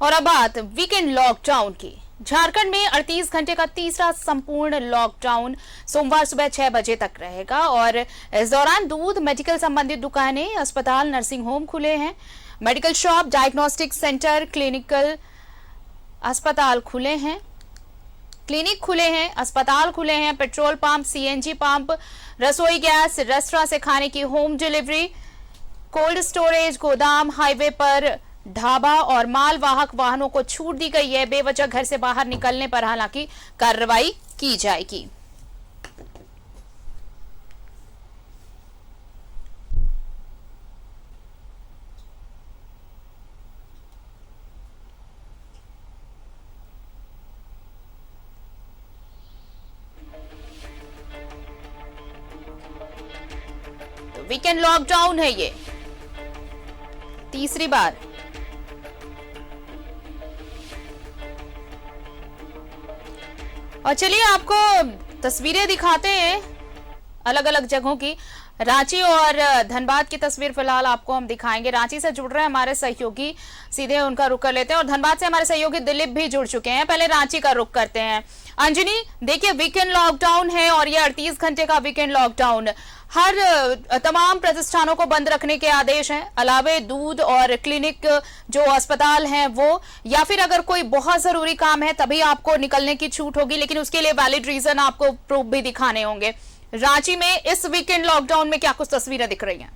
और अब बात वीकेंड लॉकडाउन की। झारखंड में 38 घंटे का तीसरा संपूर्ण लॉकडाउन सोमवार सुबह 6 बजे तक रहेगा और इस दौरान दूध, मेडिकल संबंधित दुकानें, अस्पताल, नर्सिंग होम खुले हैं। Medical shop, diagnostic centre, clinic खुले हैं, अस्पताल खुले हैं, पेट्रोल पंप, सीएनजी पंप, रसोई गैस, रेस्टोरेंट से खाने की होम डिलीवरी, कोल्ड स्टोरेज, गोदाम, हाईवे पर ढाबा और मालवाहक वाहनों को छूट दी गई है। बेवजह घर से बाहर निकलने पर हालांकि कार्रवाई की जाएगी। तो वीकेंड लॉकडाउन है ये तीसरी बार। और चलिए आपको तस्वीरें दिखाते हैं अलग अलग जगहों की। रांची और धनबाद की तस्वीर फिलहाल आपको हम दिखाएंगे। रांची से जुड़ रहे हैं हमारे सहयोगी, सीधे उनका रुख कर लेते हैं। और धनबाद से हमारे सहयोगी दिलीप भी जुड़ चुके हैं। पहले रांची का रुख करते हैं। अंजनी, देखिए वीकेंड लॉकडाउन है और ये 38 घंटे का वीकेंड लॉकडाउन। हर तमाम प्रतिष्ठानों को बंद रखने के आदेश हैं, अलावे दूध और क्लिनिक जो अस्पताल हैं वो, या फिर अगर कोई बहुत जरूरी काम है तभी आपको निकलने की छूट होगी, लेकिन उसके लिए वैलिड रीजन आपको प्रूफ भी दिखाने होंगे। रांची में इस वीकेंड लॉकडाउन में क्या कुछ तस्वीरें दिख रही हैं?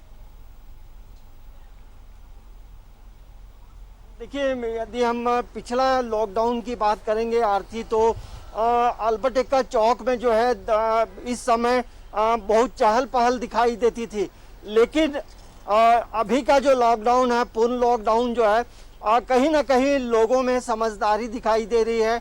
देखिए, यदि हम पिछला लॉकडाउन की बात करेंगे आरती, तो अल्बर्ट एक्का चौक में जो है इस समय बहुत चहल पहल दिखाई देती थी। लेकिन अभी का जो लॉकडाउन है, पूर्ण लॉकडाउन जो है, कहीं ना कहीं लोगों में समझदारी दिखाई दे रही है।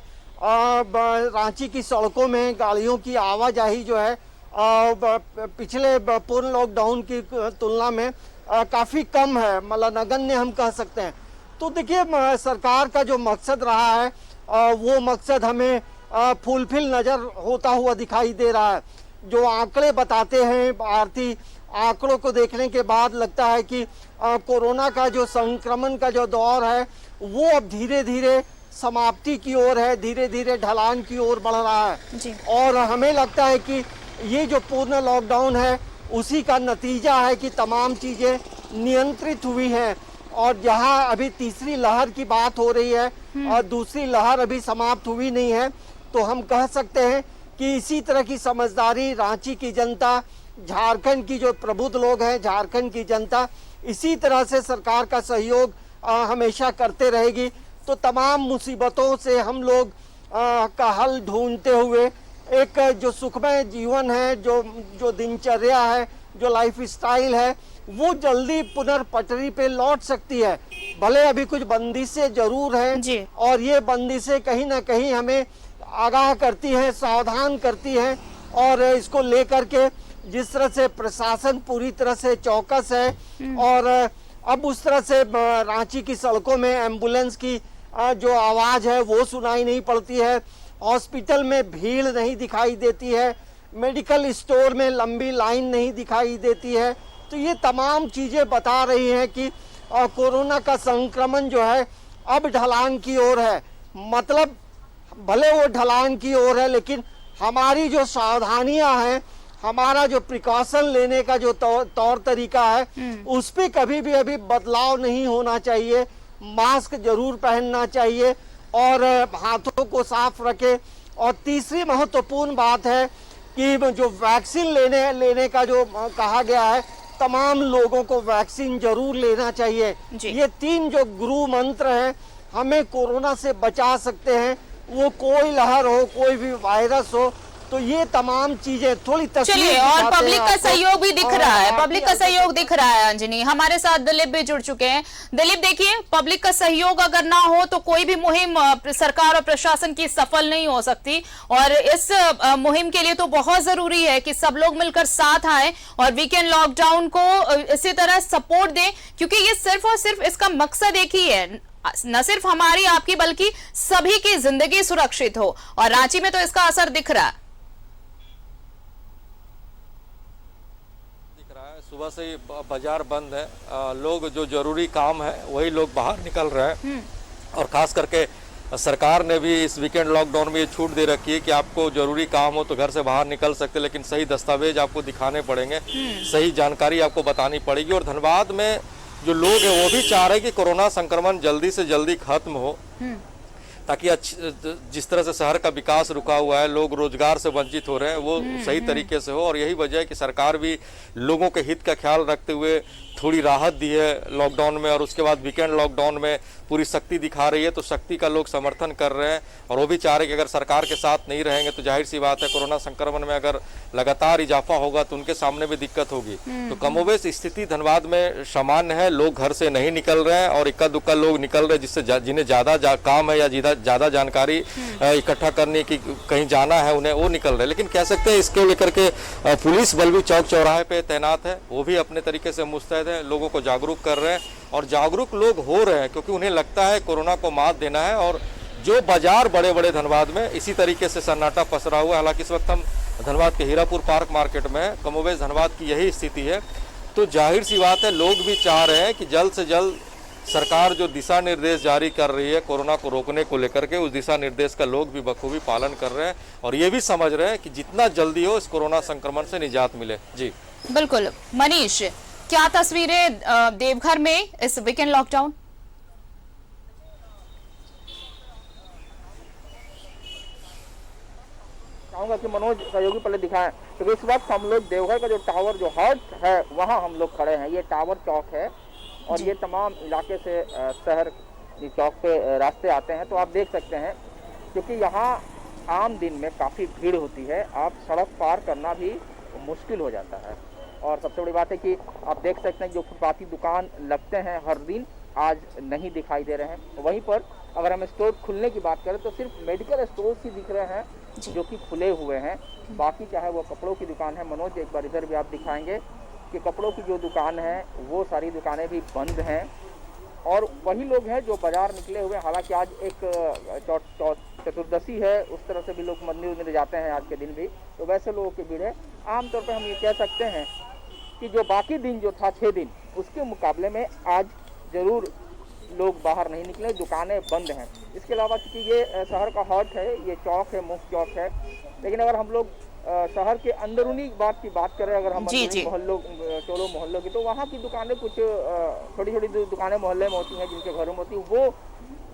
रांची की सड़कों में गाड़ियों की आवाजाही जो है पिछले पूर्ण लॉकडाउन की तुलना में काफ़ी कम है, मतलब नगण्य हम कह सकते हैं। तो देखिए, सरकार का जो मकसद रहा है वो मकसद हमें फुलफिल नज़र होता हुआ दिखाई दे रहा है। जो आंकड़े बताते हैं आरती, आंकड़ों को देखने के बाद लगता है कि कोरोना का जो संक्रमण का जो दौर है वो अब धीरे धीरे समाप्ति की ओर है, धीरे धीरे ढलान की ओर बढ़ रहा है जी। और हमें लगता है कि ये जो पूर्ण लॉकडाउन है उसी का नतीजा है कि तमाम चीज़ें नियंत्रित हुई हैं। और जहां अभी तीसरी लहर की बात हो रही है और दूसरी लहर अभी समाप्त हुई नहीं है, तो हम कह सकते हैं कि इसी तरह की समझदारी रांची की जनता, झारखंड की जो प्रबुद्ध लोग हैं, झारखंड की जनता इसी तरह से सरकार का सहयोग हमेशा करते रहेगी। तो तमाम मुसीबतों से हम लोग का हल ढूंढते हुए एक जो सुखमय जीवन है, जो दिनचर्या है, जो लाइफ स्टाइल है, वो जल्दी पुनर्पटरी पे लौट सकती है। भले अभी कुछ बंदिशें जरूर हैं और ये बंदिशें कहीं ना कहीं हमें आगाह करती हैं, सावधान करती हैं। और इसको लेकर के जिस तरह से प्रशासन पूरी तरह से चौकस है और अब उस तरह से रांची की सड़कों में एम्बुलेंस की जो आवाज़ है वो सुनाई नहीं पड़ती है, हॉस्पिटल में भीड़ नहीं दिखाई देती है, मेडिकल स्टोर में लंबी लाइन नहीं दिखाई देती है। तो ये तमाम चीज़ें बता रही हैं कि कोरोना का संक्रमण जो है अब ढलान की ओर है। मतलब भले वो ढलान की ओर है, लेकिन हमारी जो सावधानियां हैं, हमारा जो प्रिकॉशन लेने का जो तौर तरीका है उस पर कभी भी अभी बदलाव नहीं होना चाहिए। मास्क जरूर पहनना चाहिए और हाथों को साफ रखें। और तीसरी महत्वपूर्ण बात है कि जो वैक्सीन लेने का जो कहा गया है, तमाम लोगों को वैक्सीन जरूर लेना चाहिए। ये 3 जो गुरु मंत्र हैं हमें कोरोना से बचा सकते हैं, वो कोई लहर हो, कोई भी वायरस हो। तो ये तमाम चीजें थोड़ी चलिए, और पब्लिक का सहयोग भी दिख रहा है, पब्लिक का सहयोग दिख रहा है। अंजनी, हमारे साथ दिलीप भी जुड़ चुके हैं। दिलीप, देखिए, पब्लिक का सहयोग अगर ना हो तो कोई भी मुहिम सरकार और प्रशासन की सफल नहीं हो सकती। और इस मुहिम के लिए तो बहुत जरूरी है कि सब लोग मिलकर साथ आए और वीकेंड लॉकडाउन को इसी तरह सपोर्ट दें, क्योंकि ये सिर्फ और सिर्फ इसका मकसद एक ही है, न सिर्फ हमारी आपकी बल्कि सभी की जिंदगी सुरक्षित हो। और रांची में तो इसका असर दिख रहा है। सुबह से ही बाजार बंद है, लोग जो जरूरी काम है वही लोग बाहर निकल रहे हैं। और ख़ास करके सरकार ने भी इस वीकेंड लॉकडाउन में ये छूट दे रखी है कि आपको ज़रूरी काम हो तो घर से बाहर निकल सकते, लेकिन सही दस्तावेज आपको दिखाने पड़ेंगे, सही जानकारी आपको बतानी पड़ेगी। और धनबाद में जो लोग हैं वो भी चाह रहे हैं कि कोरोना संक्रमण जल्दी से जल्दी खत्म हो, ताकि जिस तरह से शहर का विकास रुका हुआ है, लोग रोजगार से वंचित हो रहे हैं, वो सही तरीके से हो। और यही वजह है कि सरकार भी लोगों के हित का ख्याल रखते हुए थोड़ी राहत दी है लॉकडाउन में, और उसके बाद वीकेंड लॉकडाउन में पूरी शक्ति दिखा रही है। तो शक्ति का लोग समर्थन कर रहे हैं और वो भी चाह रहे हैं कि अगर सरकार के साथ नहीं रहेंगे तो जाहिर सी बात है कोरोना संक्रमण में अगर लगातार इजाफा होगा तो उनके सामने भी दिक्कत होगी। तो कमोबेश स्थिति धनबाद में सामान्य है, लोग घर से नहीं निकल रहे हैं और इक्का दुक्का लोग निकल रहे हैं जिससे जिन्हें ज़्यादा काम है या ज़्यादा जानकारी इकट्ठा करने की कहीं जाना है उन्हें, वो निकल रहे हैं। लेकिन कह सकते हैं इसको लेकर के पुलिस बल भी चौक चौराहे पे तैनात है, वो भी अपने तरीके से मुस्तैद है, लोगों को जागरूक कर रहे हैं और जागरूक लोग हो रहे हैं क्योंकि उन्हें लगता है कोरोना को मात देना है। और जो बाजार बड़े बड़े धनबाद में इसी तरीके से सन्नाटा पसरा हुआ है। हालांकि इस वक्त हम धनबाद के हीरापुर पार्क मार्केट में हैं, कमोबेश धनबाद की यही स्थिति है। तो जाहिर सी बात है लोग भी चाह रहे हैं कि जल्द से जल्द सरकार जो दिशा निर्देश जारी कर रही है कोरोना को रोकने को लेकर के, उस दिशा निर्देश का लोग भी बखूबी पालन कर रहे हैं और ये भी समझ रहे हैं कि जितना जल्दी हो इस कोरोना संक्रमण से निजात मिले। जी बिल्कुल। मनीष, क्या तस्वीरें देवघर में इस वीकेंड लॉकडाउन? चाहूंगा कि मनोज सहयोगी पहले दिखाएं, क्योंकि इस वक्त हम लोग देवघर का जो टावर जो हर्ट है वहां हम लोग खड़े हैं। ये टावर चौक है और ये तमाम इलाके से शहर चौक पे रास्ते आते हैं। तो आप देख सकते हैं क्योंकि यहाँ आम दिन में काफ़ी भीड़ होती है, आप सड़क पार करना भी मुश्किल हो जाता है। और सबसे बड़ी बात है कि आप देख सकते हैं जो फुटपाती दुकान लगते हैं हर दिन आज नहीं दिखाई दे रहे हैं। वहीं पर अगर हम स्टोर खुलने की बात करें तो सिर्फ मेडिकल स्टोर ही दिख रहे हैं जो कि खुले हुए हैं, बाकी चाहे वो कपड़ों की दुकान है। मनोज, एक बार इधर भी आप दिखाएंगे कि कपड़ों की जो दुकान है वो सारी दुकानें भी बंद हैं और वही लोग हैं जो बाजार निकले हुए हैं। हालांकि आज एक चतुर्दशी है, उस तरह से भी लोग मंदिर जाते हैं आज के दिन भी, तो वैसे लोगों की भीड़ है। आमतौर पर हम ये कह सकते हैं कि जो बाकी दिन जो था 6 दिन उसके मुकाबले में आज ज़रूर लोग बाहर नहीं निकले, दुकानें बंद हैं। इसके अलावा क्योंकि ये शहर का हॉट है, ये चौक है, मुख्य चौक है, लेकिन अगर हम लोग शहर के अंदरूनी बात करें, अगर हम मोहल्लों टोलों मोहल्लों की, तो वहाँ की दुकानें कुछ छोटी छोटी दुकानें मोहल्ले में होती हैं जिनके घरों में होती हैं, वो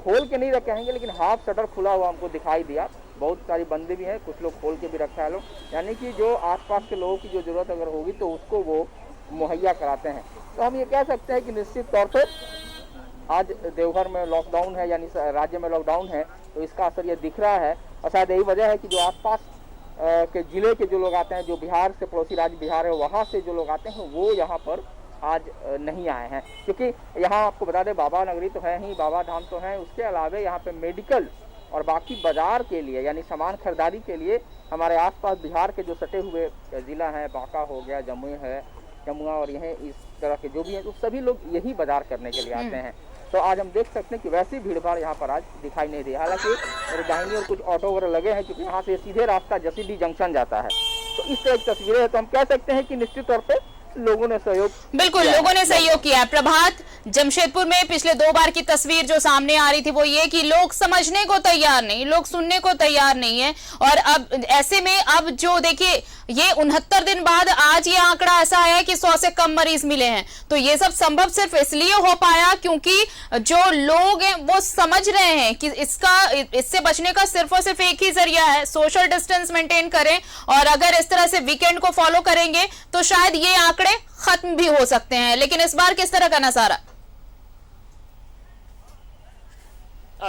खोल के नहीं रखे हैं, लेकिन हाफ शटर खुला हुआ हमको दिखाई दिया। बहुत सारी बंद भी हैं, कुछ लोग खोल के भी रखा है लोग, यानी कि जो आसपास के लोगों की जो ज़रूरत अगर होगी तो उसको वो मुहैया कराते हैं। तो हम ये कह सकते हैं कि निश्चित तौर पर आज देवघर में लॉकडाउन है, यानी राज्य में लॉकडाउन है, तो इसका असर ये दिख रहा है। और शायद यही वजह है कि जो आसपास के ज़िले के जो लोग आते हैं, जो बिहार से, पड़ोसी राज्य बिहार है, वहाँ से जो लोग आते हैं वो यहाँ पर आज नहीं आए हैं, क्योंकि यहाँ आपको बता दें बाबा नगरी तो है ही, बाबा धाम तो है, उसके अलावा यहाँ पे मेडिकल और बाकी बाजार के लिए यानी सामान खरीदारी के लिए हमारे आसपास बिहार के जो सटे हुए ज़िला हैं, बांका हो गया, जमुआ और यह इस तरह के जो भी हैं, तो सभी लोग यही बाजार करने के लिए आते हैं। तो आज हम देख सकते हैं कि वैसी भीड़ भाड़ यहाँ पर आज दिखाई नहीं दी। हालांकि मेरे दाहिनी और कुछ ऑटो वगैरह लगे हैं क्योंकि यहाँ से सीधे रास्ता जसीडीह जंक्शन जाता है। तो इस तरह की तस्वीरें हैं, तो हम कह सकते हैं कि निश्चित तौर पे लोगों ने सहयोग, बिल्कुल लोगों ने सहयोग किया है। प्रभात, जमशेदपुर में पिछले 2 बार की तस्वीर जो सामने आ रही थी वो ये कि लोग समझने को तैयार नहीं, लोग सुनने को तैयार नहीं है। और अब ऐसे में अब जो देखिए ये 69 दिन बाद आज ये आंकड़ा ऐसा आया है कि 100 से कम मरीज मिले हैं। तो ये सब संभव सिर्फ इसलिए हो पाया क्योंकि जो लोग हैं वो समझ रहे हैं कि इससे बचने का सिर्फ और सिर्फ एक ही जरिया है, सोशल डिस्टेंस मेंटेन करें और अगर इस तरह से वीकेंड को फॉलो करेंगे तो शायद ये आंकड़े खत्म भी हो सकते हैं। लेकिन इस बार किस तरह का नजारा?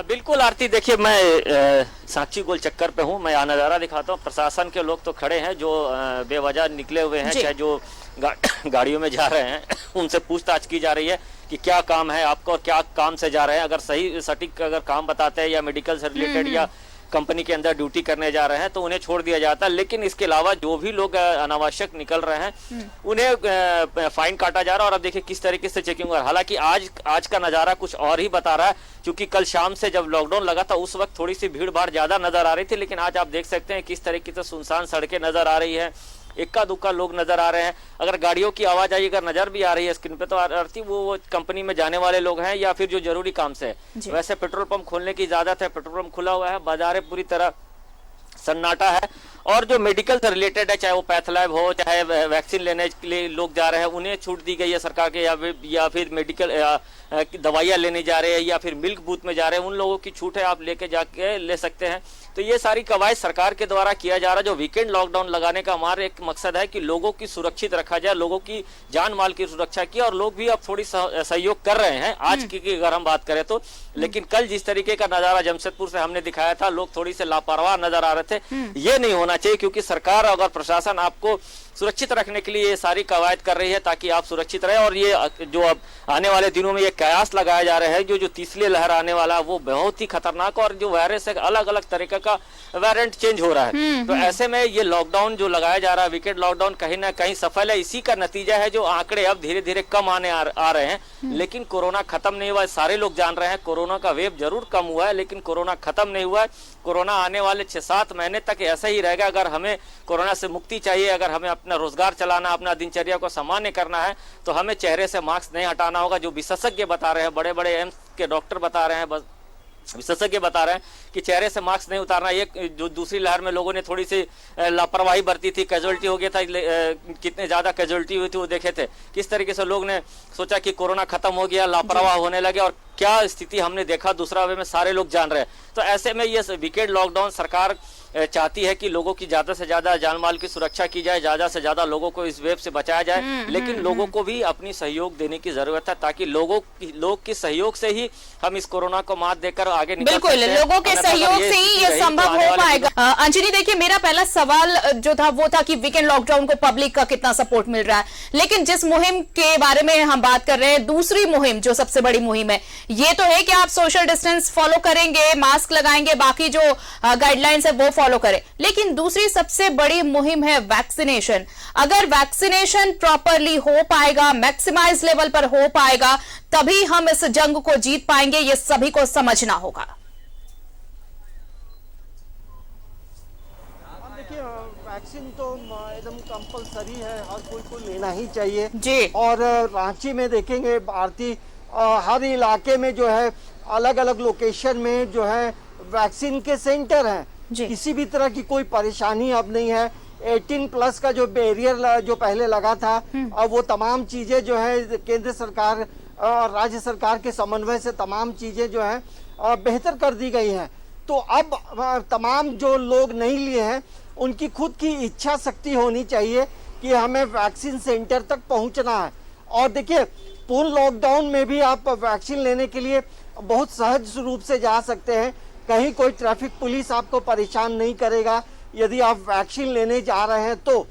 बिल्कुल आरती, देखिए मैं सांची गोल चक्कर पे हूँ, मैं यहाँ नज़ारा दिखाता हूँ। प्रशासन के लोग तो खड़े हैं जो बेवजह निकले हुए हैं, चाहे जो गाड़ियों में जा रहे हैं उनसे पूछताछ की जा रही है कि क्या काम है आपका और क्या काम से जा रहे हैं। अगर सही सटीक अगर काम बताते हैं या मेडिकल से रिलेटेड या कंपनी के अंदर ड्यूटी करने जा रहे हैं तो उन्हें छोड़ दिया जाता है। लेकिन इसके अलावा जो भी लोग अनावश्यक निकल रहे हैं उन्हें फाइन काटा जा रहा है। और अब देखिए किस तरीके से चेकिंग हो रहा है। हालांकि आज का नज़ारा कुछ और ही बता रहा है, क्योंकि कल शाम से जब लॉकडाउन लगा था उस वक्त थोड़ी सी भीड़ भाड़ ज्यादा नजर आ रही थी, लेकिन आज आप देख सकते हैं किस तरीके से सुनसान सड़कें नजर आ रही है। इक्का दुक्का लोग नजर आ रहे हैं। अगर गाड़ियों की आवाजाही अगर नजर भी आ रही है स्क्रीन पे, तो आरती वो कंपनी में जाने वाले लोग हैं या फिर जो जरूरी काम से है। वैसे पेट्रोल पंप खोलने की इजाजत है, पेट्रोल पंप खुला हुआ है, बाजारें पूरी तरह सन्नाटा है। और जो मेडिकल से रिलेटेड है, चाहे वो पैथ लैब हो, चाहे वैक्सीन लेने के लिए लोग जा रहे हैं, उन्हें छूट दी गई है सरकार के, या फिर मेडिकल दवाइयाँ लेने जा रहे हैं या फिर मिल्क बूथ में जा रहे हैं, उन लोगों की छूट है, आप लेके जाके ले सकते हैं। तो ये सारी कवायद सरकार के द्वारा किया जा रहा है। जो वीकेंड लॉकडाउन लगाने का हमारा एक मकसद है कि लोगों की सुरक्षित रखा जाए, लोगों की जान माल की सुरक्षा की, और लोग भी अब थोड़ी सहयोग कर रहे हैं आज की अगर हम बात करें तो। लेकिन कल जिस तरीके का नजारा जमशेदपुर से हमने दिखाया था, लोग थोड़ी से लापरवाह नजर आ रहे थे। ये नहीं होना चाहिए, क्योंकि सरकार और प्रशासन आपको सुरक्षित रखने के लिए ये सारी कवायद कर रही है ताकि आप सुरक्षित रहे। और ये जो अब आने वाले दिनों में ये कयास लगाया जा रहा है, जो तीसरी लहर आने वाला है वो बहुत ही खतरनाक, और जो वायरस है अलग अलग तरीके का वेरिएंट चेंज हो रहा है। तो ऐसे में ये लॉकडाउन जो लगाया जा रहा है, वीकेंड लॉकडाउन, कहीं ना कहीं सफल है। इसी का नतीजा है जो आंकड़े अब धीरे धीरे कम आने आ रहे हैं। लेकिन कोरोना खत्म नहीं हुआ, सारे लोग जान रहे हैं। कोरोना का वेव जरूर कम हुआ है, लेकिन कोरोना खत्म नहीं हुआ है। कोरोना आने वाले 6-7 महीने तक ऐसा ही रहेगा। अगर हमें कोरोना से मुक्ति चाहिए, अगर हमें अपना रोजगार चलाना, अपना दिनचर्या को सामान्य करना है, तो हमें चेहरे से मास्क नहीं हटाना होगा। जो विशेषज्ञ बता रहे हैं, बड़े बड़े एम्स के डॉक्टर बता रहे हैं, विशेषज्ञ बता रहे हैं कि चेहरे से मास्क नहीं उतारना। ये जो दूसरी लहर में लोगों ने थोड़ी सी लापरवाही बरती थी, कैजुअलिटी हो गया था, कितने ज्यादा कैजुअलिटी हुई थी वो देखे थे। किस तरीके से लोग ने सोचा कि कोरोना खत्म हो गया, लापरवाह होने लगे, और क्या स्थिति हमने देखा दूसरा वे में सारे लोग जान रहे हैं। तो ऐसे में ये वीकेंड लॉकडाउन सरकार चाहती है कि लोगों की ज्यादा से ज्यादा जान माल की सुरक्षा की जाए, ज्यादा से ज्यादा लोगों को इस वेब से बचाया जाए। लेकिन लोगों को भी अपनी सहयोग देने की जरूरत है, ताकि लोग के सहयोग से ही हम इस कोरोना को मात देकर आगे निकल सकते हैं। बिल्कुल, लोगों के सहयोग से ही ये संभव हो पाएगा। अंजलि, देखिए, मेरा पहला सवाल जो था वो था कि वीकेंड लॉकडाउन को पब्लिक का कितना सपोर्ट मिल रहा है। लेकिन जिस मुहिम के बारे में हम बात कर रहे हैं, दूसरी मुहिम जो सबसे बड़ी मुहिम है, ये तो है कि आप सोशल डिस्टेंस फॉलो करेंगे, मास्क लगाएंगे, बाकी जो गाइडलाइंस है वो फॉलो करें। लेकिन दूसरी सबसे बड़ी मुहिम है वैक्सीनेशन। अगर वैक्सीनेशन प्रॉपरली हो पाएगा, मैक्सिमाइज लेवल पर हो पाएगा, तभी हम इस जंग को जीत पाएंगे। ये सभी को समझना होगा। देखिए, वैक्सीन तो एकदम कंपलसरी है, हर कोई को लेना ही चाहिए जी। और रांची में देखेंगे भारतीय हर इलाके में जो है अलग अलग लोकेशन में जो है वैक्सीन के सेंटर हैं। किसी भी तरह की कोई परेशानी अब नहीं है। 18+ का जो बैरियर जो पहले लगा था, अब वो तमाम चीजें जो है केंद्र सरकार और राज्य सरकार के समन्वय से तमाम चीजें जो है बेहतर कर दी गई हैं। तो अब तमाम जो लोग नहीं लिए हैं, उनकी खुद की इच्छा शक्ति होनी चाहिए कि हमें वैक्सीन सेंटर तक पहुंचना है। और देखिए, पूर्ण लॉकडाउन में भी आप वैक्सीन लेने के लिए बहुत सहज रूप से जा सकते हैं। कहीं कोई ट्रैफिक पुलिस आपको परेशान नहीं करेगा यदि आप वैक्सीन लेने जा रहे हैं तो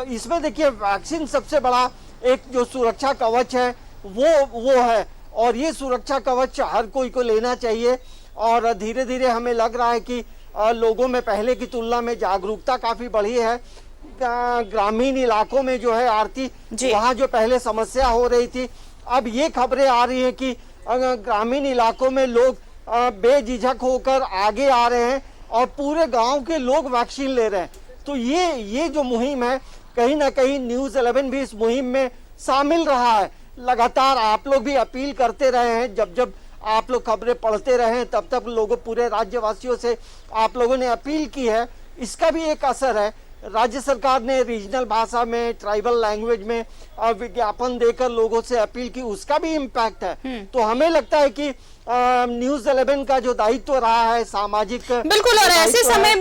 इसमें देखिए, वैक्सीन सबसे बड़ा एक जो सुरक्षा कवच है वो है, और ये सुरक्षा कवच हर कोई को लेना चाहिए। और धीरे धीरे हमें लग रहा है कि लोगों में पहले की तुलना में जागरूकता काफी बढ़ी है। ग्रामीण इलाकों में जो है आरती, वहाँ जो पहले समस्या हो रही थी, अब ये खबरें आ रही है कि ग्रामीण इलाकों में लोग बेझिझक होकर आगे आ रहे हैं और पूरे गांव के लोग वैक्सीन ले रहे हैं। तो ये जो मुहिम है, कहीं ना कहीं न्यूज़ 11 भी इस मुहिम में शामिल रहा है। लगातार आप लोग भी अपील करते रहे हैं, जब आप लोग खबरें पढ़ते रहे तब लोगों, पूरे राज्यवासियों से आप लोगों ने अपील की है। इसका भी एक असर है। राज्य सरकार ने रीजनल भाषा में, ट्राइबल लैंग्वेज में विज्ञापन देकर लोगों से अपील की, उसका भी इम्पैक्ट है। तो हमें लगता है कि न्यूज़ 11 का जो दायित्व रहा है सामाजिक, बिल्कुल, और ऐसे समय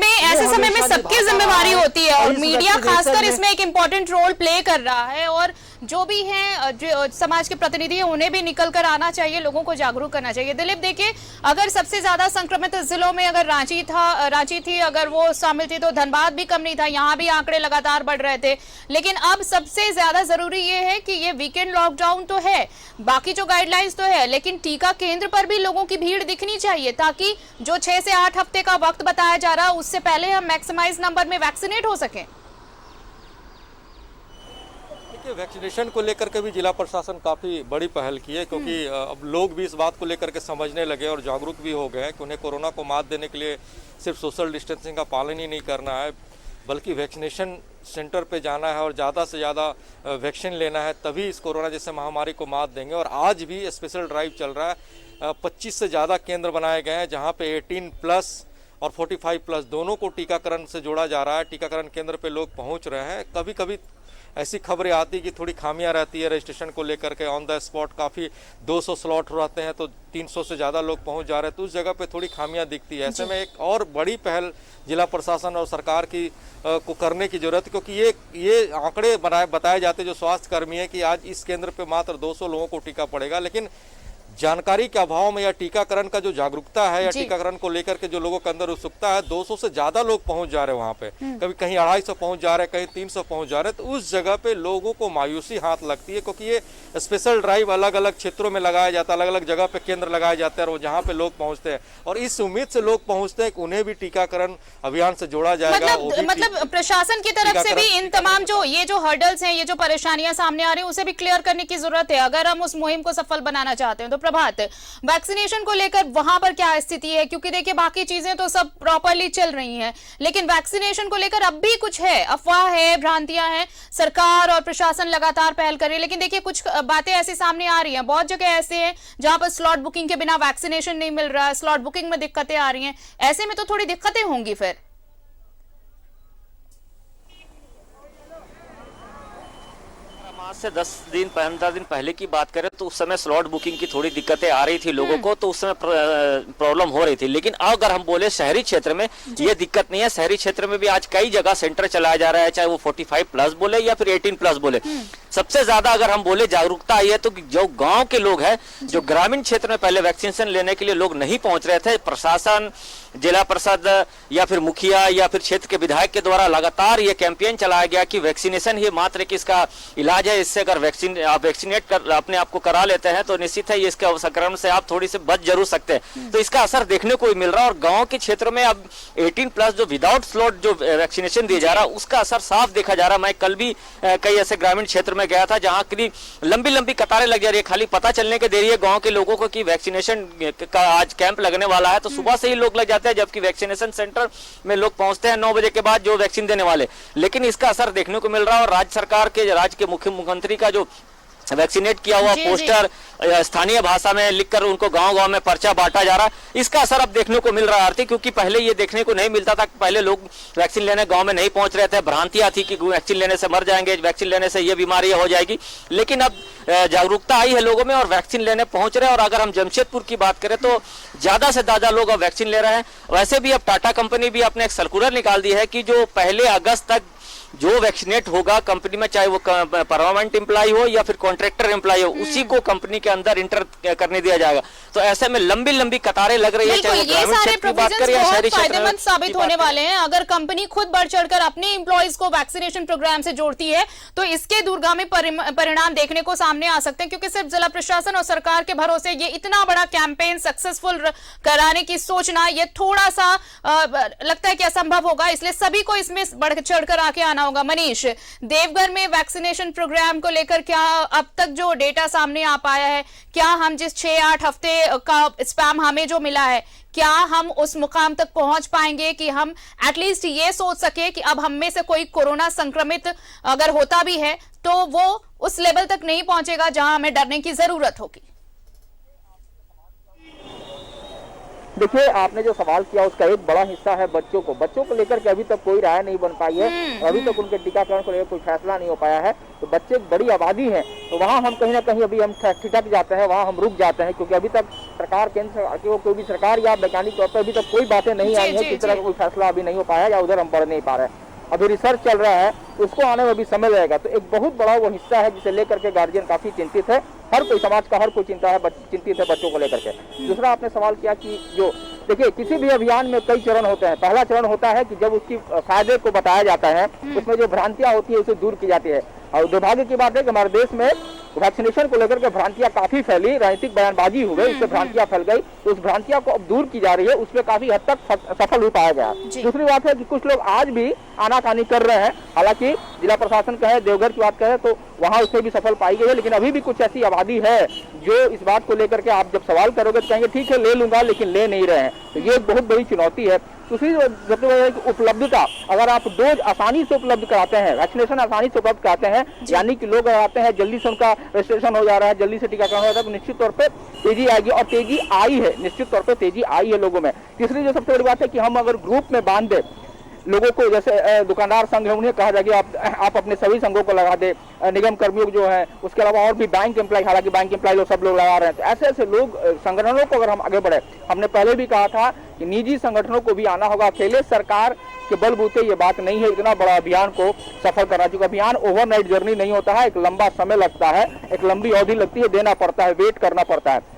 में सबकी जिम्मेवारी होती है, और मीडिया खासकर इसमें एक इम्पोर्टेंट रोल प्ले कर रहा है। और जो भी हैं, जो समाज के प्रतिनिधि हैं, उन्हें भी निकल कर आना चाहिए, लोगों को जागरूक करना चाहिए। दिलीप, देखिए, अगर सबसे ज्यादा संक्रमित जिलों में अगर रांची थी, अगर वो शामिल थी, तो धनबाद भी कम नहीं था। यहाँ भी आंकड़े लगातार बढ़ रहे थे। लेकिन अब सबसे ज्यादा जरूरी ये है कि ये वीकेंड लॉकडाउन तो है, बाकी जो गाइडलाइंस तो है, लेकिन टीका केंद्र पर भी लोगों की भीड़ दिखनी चाहिए, ताकि जो 6 से 8 हफ्ते का वक्त बताया जा रहा है, उससे पहले हम मैक्सिमाइज नंबर में वैक्सीनेट हो सकें। वैक्सीनेशन को लेकर के भी जिला प्रशासन काफ़ी बड़ी पहल की है, क्योंकि अब लोग भी इस बात को लेकर के समझने लगे और जागरूक भी हो गए हैं कि उन्हें कोरोना को मात देने के लिए सिर्फ सोशल डिस्टेंसिंग का पालन ही नहीं करना है, बल्कि वैक्सीनेशन सेंटर पे जाना है और ज़्यादा से ज़्यादा वैक्सीन लेना है, तभी इस कोरोना जैसे महामारी को मात देंगे। और आज भी स्पेशल ड्राइव चल रहा है। 25 से ज़्यादा केंद्र बनाए गए हैं जहाँ पे 18+ और 45+ दोनों को टीकाकरण से जोड़ा जा रहा है। टीकाकरण केंद्र पे लोग पहुँच रहे हैं। कभी कभी ऐसी खबरें आती कि थोड़ी खामियां रहती है रजिस्ट्रेशन को लेकर के, ऑन द स्पॉट काफ़ी 200 स्लॉट रहते हैं तो 300 से ज़्यादा लोग पहुंच जा रहे हैं, तो उस जगह पे थोड़ी खामियां दिखती है। ऐसे में एक और बड़ी पहल जिला प्रशासन और सरकार की को करने की जरूरत है, क्योंकि ये आंकड़े बताए जाते जो स्वास्थ्य कर्मी है कि आज इस केंद्र पे मात्र 200 लोगों को टीका पड़ेगा, लेकिन जानकारी के अभाव में या टीकाकरण का जो जागरूकता है या टीकाकरण को लेकर के जो लोगों के अंदर उत्सुकता है, 200 से ज्यादा लोग पहुंच जा रहे हैं वहां पे, कभी कहीं 250 पहुंच जा रहे हैं, कहीं 300 पहुंच जा रहे हैं। तो उस जगह पे लोगों को मायूसी हाथ लगती है, क्योंकि ये स्पेशल ड्राइव अलग अलग क्षेत्रों में लगाया जाता है, अलग अलग जगह पे केंद्र लगाए जाते हैं और जहाँ पे लोग पहुंचते हैं और इस उम्मीद से लोग पहुंचते हैं कि उन्हें भी टीकाकरण अभियान से जोड़ा जाएगा। मतलब प्रशासन की तरफ से भी इन तमाम जो हर्डल्स हैं, ये जो परेशानियां सामने आ रही है, उसे भी क्लियर करने की जरूरत है अगर हम उस मुहिम को सफल बनाना चाहते हैं। तो प्रभात, वैक्सीनेशन को लेकर वहां पर क्या स्थिति है? क्योंकि देखिए बाकी चीजें तो सब प्रॉपरली चल रही हैं, लेकिन वैक्सीनेशन को लेकर अब भी कुछ है, अफवाह है, भ्रांतियां हैं। सरकार और प्रशासन लगातार पहल कर रही है, लेकिन देखिए कुछ बातें ऐसी सामने आ रही हैं। बहुत जगह ऐसे हैं जहां पर स्लॉट बुकिंग के बिना वैक्सीनेशन नहीं मिल रहा है, स्लॉट बुकिंग में दिक्कतें आ रही हैं। ऐसे में तो थोड़ी दिक्कतें होंगी फिर। आज से 10-15 दिन पहले की बात करें तो उस समय स्लॉट बुकिंग की थोड़ी दिक्कतें आ रही थी लोगों को, तो उस समय प्रॉब्लम हो रही थी। लेकिन अगर हम बोले शहरी क्षेत्र में ये दिक्कत नहीं है। शहरी क्षेत्र में भी आज कई जगह सेंटर चलाया जा रहा है, चाहे वो 45+ बोले या फिर 18+ बोले। सबसे ज्यादा अगर हम बोले जागरूकता आई है तो जो गांव के लोग हैं, जो ग्रामीण क्षेत्र में पहले वैक्सीनेशन लेने के लिए लोग नहीं पहुंच रहे थे, प्रशासन, जिला परिषद या फिर मुखिया या फिर क्षेत्र के विधायक के द्वारा लगातार ये कैंपेन चलाया गया कि वैक्सीनेशन ही मात्र कि इसका इलाज है। इससे अगर आप वैक्सीनेट कर अपने आप को करा लेते हैं तो निश्चित है ये इसके संक्रमण से आप थोड़ी से बच जरूर सकते हैं। तो इसका असर देखने को मिल रहा है। और गांव के क्षेत्र में अब 18+ जो विदाउट स्लॉट जो वैक्सीनेशन दिया जा रहा है उसका असर साफ देखा जा रहा है। मैं कल भी कई ऐसे ग्रामीण क्षेत्र में गया था जहां की लंबी लंबी कतारें लग जा रही है, खाली पता चलने के देरी है गांव के लोगों को कि वैक्सीनेशन का आज कैंप लगने वाला है, तो सुबह से ही लोग लग जाते हैं, जबकि वैक्सीनेशन सेंटर में लोग पहुंचते हैं 9 बजे के बाद जो वैक्सीन देने वाले। लेकिन इसका असर देखने को मिल रहा है और राज्य सरकार के, राज्य के मुख्यमंत्री का जो वैक्सीनेट किया हुआ पोस्टर स्थानीय भाषा में लिखकर उनको गांव-गांव में पर्चा बांटा जा रहा है, इसका असर अब देखने को मिल रहा है आरती। क्योंकि पहले ये देखने को नहीं मिलता था, पहले लोग वैक्सीन लेने गांव में नहीं पहुंच रहे थे, भ्रांतियां थी कि वैक्सीन लेने से मर जाएंगे, वैक्सीन लेने से ये बीमारी हो जाएगी। लेकिन अब जागरूकता आई है लोगों में और वैक्सीन लेने पहुंच रहे हैं। और अगर हम जमशेदपुर की बात करें तो ज्यादा से ज्यादा लोग अब वैक्सीन ले रहे हैं। वैसे भी अब टाटा कंपनी भी अपने एक सर्कुलर निकाल दी है कि जो पहले अगस्त तक जो वैक्सीनेट होगा कंपनी में, चाहे वो परमानेंट एम्प्लॉय हो या फिर कॉन्ट्रैक्टर एम्प्लॉय हो, उसी को कंपनी के अंदर इंटर करने दिया जाएगा। तो ऐसे में लंबी लंबी कतारें लग रही है, चाहे ग्रामीण क्षेत्र की बात करें या शहरी क्षेत्र में। फायदेमंद साबित होने वाले हैं अगर कंपनी खुद बढ़ चढ़कर अपने एम्प्लॉयज को वैक्सीनेशन प्रोग्राम से जोड़ती है, तो इसके दूरगामी परिणाम देखने को सामने आ सकते हैं। क्योंकि सिर्फ जिला प्रशासन और सरकार के भरोसे ये इतना बड़ा कैंपेन सक्सेसफुल कराने की सोचना, ये थोड़ा सा लगता है कि असंभव होगा। इसलिए सभी को इसमें बढ़ चढ़कर आके आना होगा। मनीष, देवघर में वैक्सीनेशन प्रोग्राम को लेकर क्या अब तक जो डेटा सामने आ पाया है, क्या हम जिस 6-8 हफ्ते का स्पैम हमें जो मिला है, क्या हम उस मुकाम तक पहुंच पाएंगे कि हम एटलीस्ट ये सोच सके कि अब हम में से कोई कोरोना संक्रमित अगर होता भी है तो वो उस लेवल तक नहीं पहुंचेगा जहां हमें डरने की जरूरत होगी? देखिए, आपने जो सवाल किया उसका एक बड़ा हिस्सा है बच्चों को लेकर के अभी तक कोई राय नहीं बन पाई है, अभी तक उनके टीकाकरण को लेकर कोई फैसला नहीं हो पाया है। तो बच्चे बड़ी आबादी है, तो वहाँ हम कहीं ना कहीं अभी हम ठिठक जाते हैं, वहाँ हम रुक जाते हैं, क्योंकि अभी तक सरकार, केंद्र कोई भी सरकार या वैज्ञानिक तौर पर अभी तक कोई बातें नहीं आई है, किस तरह का कोई फैसला अभी नहीं हो पाया या उधर हम बढ़ नहीं पा रहे हैं। अभी रिसर्च चल रहा है, उसको आने में अभी समय लगेगा। तो एक बहुत बड़ा वो हिस्सा है जिसे लेकर के गार्जियन काफी चिंतित है। हर कोई, समाज का हर कोई चिंतित है बच्चों को लेकर के। दूसरा आपने सवाल किया कि जो देखिए किसी भी अभियान में कई चरण होते हैं। पहला चरण होता है कि जब उसकी फायदे को बताया जाता है, उसमें जो भ्रांतियां होती है उसे दूर की जाती है। और दुर्भाग्य की बात है कि हमारे देश में वैक्सीनेशन को लेकर के भ्रांतियां काफी फैली, राजनीतिक बयानबाजी हो गई, इससे भ्रांतियां फैल गई, तो उस भ्रांतियां को अब दूर की जा रही है, उसमें काफी हद तक सफल हो पाया गया। दूसरी बात है कि कुछ लोग आज भी आनाकानी कर रहे हैं, हालांकि जिला प्रशासन कहे, देवघर की बात करें तो वहां उससे भी सफल पाई गई है, लेकिन अभी भी कुछ ऐसी आबादी है जो इस बात को लेकर के आप जब सवाल करोगे तो कहेंगे ठीक है ले लूंगा, लेकिन ले नहीं रहे हैं। तो ये एक बहुत बड़ी चुनौती है। दूसरी सबसे बड़ी उपलब्धता, अगर आप डोज आसानी से उपलब्ध कराते हैं, वैक्सीनेशन आसानी से उपलब्ध कराते हैं, यानी कि लोग आते हैं जल्दी से उनका रजिस्ट्रेशन हो जा रहा है, जल्दी से टीकाकरण हो जाता है, तो निश्चित तौर पे तेजी आएगी और तेजी आई है, निश्चित तौर पे तेजी आई है लोगों में। तीसरी जो सबसे बड़ी बात है कि हम अगर ग्रुप में बांध दे लोगों को, जैसे दुकानदार संघ है उन्हें कहा जाए कि आप अपने सभी संघों को लगा दे, निगम कर्मियों जो है, उसके अलावा और भी बैंक एम्प्लॉय, हालांकि बैंक एम्प्लॉय लोग सब लोग लगा रहे हैं, तो ऐसे ऐसे लोग संगठनों को अगर हम आगे बढ़े, हमने पहले भी कहा था कि निजी संगठनों को भी आना होगा, अकेले सरकार के बलबूते ये बात नहीं है इतना बड़ा अभियान को सफल करना, चूंकि अभियान ओवरनाइट जर्नी नहीं होता है, एक लंबा समय लगता है, एक लंबी अवधि लगती है, देना पड़ता है, वेट करना पड़ता है।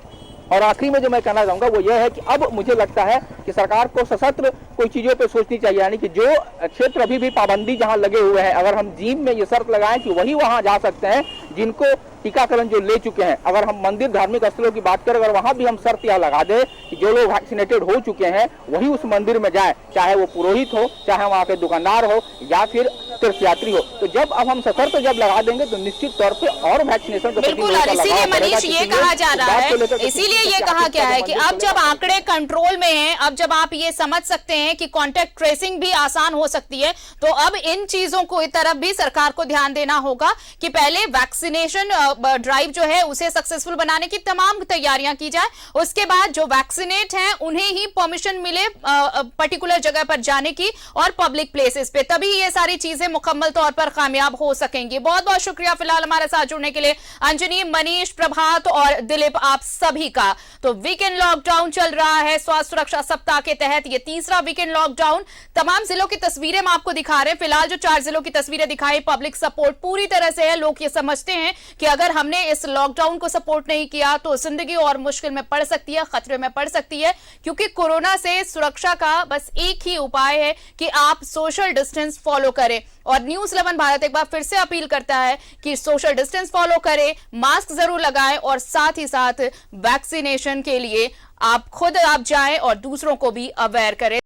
और आखिरी में जो मैं कहना चाहूंगा वो यह है कि अब मुझे लगता है कि सरकार को सशस्त्र कोई चीजों पे सोचनी चाहिए, यानी कि जो क्षेत्र अभी भी पाबंदी जहां लगे हुए हैं, अगर हम जिम में ये शर्त लगाएं कि वही वहां जा सकते हैं जिनको टीकाकरण जो ले चुके हैं। अगर हम मंदिर धार्मिक स्थलों की बात करें, अगर वहां भी हम शर्त यह लगा दे कि जो लोग वैक्सीनेटेड हो चुके हैं वही उस मंदिर में जाए, चाहे वो पुरोहित हो, चाहे वहां के दुकानदार हो या फिर तीर्थयात्री हो, तो जब अब हम सशर्त जब लगा देंगे तो निश्चित तौर पे और वैक्सीनेशन बिल्कुल, और इसीलिए मनीष ये कहा जा रहा है, इसीलिए ये कहा गया है कि अब जब आंकड़े कंट्रोल में हैं, अब जब आप ये समझ सकते हैं कि कांटेक्ट ट्रेसिंग भी आसान हो सकती है, तो अब इन चीजों को तरफ भी सरकार को ध्यान देना होगा कि पहले वैक्सीनेशन ड्राइव जो है उसे सक्सेसफुल बनाने की तमाम तैयारियां की जाए, उसके बाद जो वैक्सीनेट हैं उन्हें ही परमिशन मिले पर्टिकुलर जगह पर जाने की और पब्लिक प्लेसेस पे, तभी ये सारी चीजें मुकम्मल तौर पर कामयाब हो सकेंगी। बहुत बहुत शुक्रिया फिलहाल हमारे साथ जुड़ने के लिए अंजनी, मनीष, प्रभात और दिलीप, आप सभी का। तो वीकेंड लॉकडाउन चल रहा है स्वास्थ्य सुरक्षा सप्ताह के तहत, ये तीसरा वीकेंड लॉकडाउन। तमाम जिलों की तस्वीरें हम आपको दिखा रहे हैं। फिलहाल जो 4 जिलों की तस्वीरें दिखाई, पब्लिक सपोर्ट पूरी तरह से है। लोग ये समझते हैं कि अगर हमने इस लॉकडाउन को सपोर्ट नहीं किया तो जिंदगी और मुश्किल में पड़ सकती है, खतरे में पड़ सकती है, क्योंकि कोरोना से सुरक्षा का बस एक ही उपाय है कि आप सोशल डिस्टेंस फॉलो करें। और न्यूज़ 11 भारत एक बार फिर से अपील करता है कि सोशल डिस्टेंस फॉलो करें, मास्क जरूर लगाएं और साथ ही साथ वैक्सीनेशन के लिए आप खुद जाएं और दूसरों को भी अवेयर करें।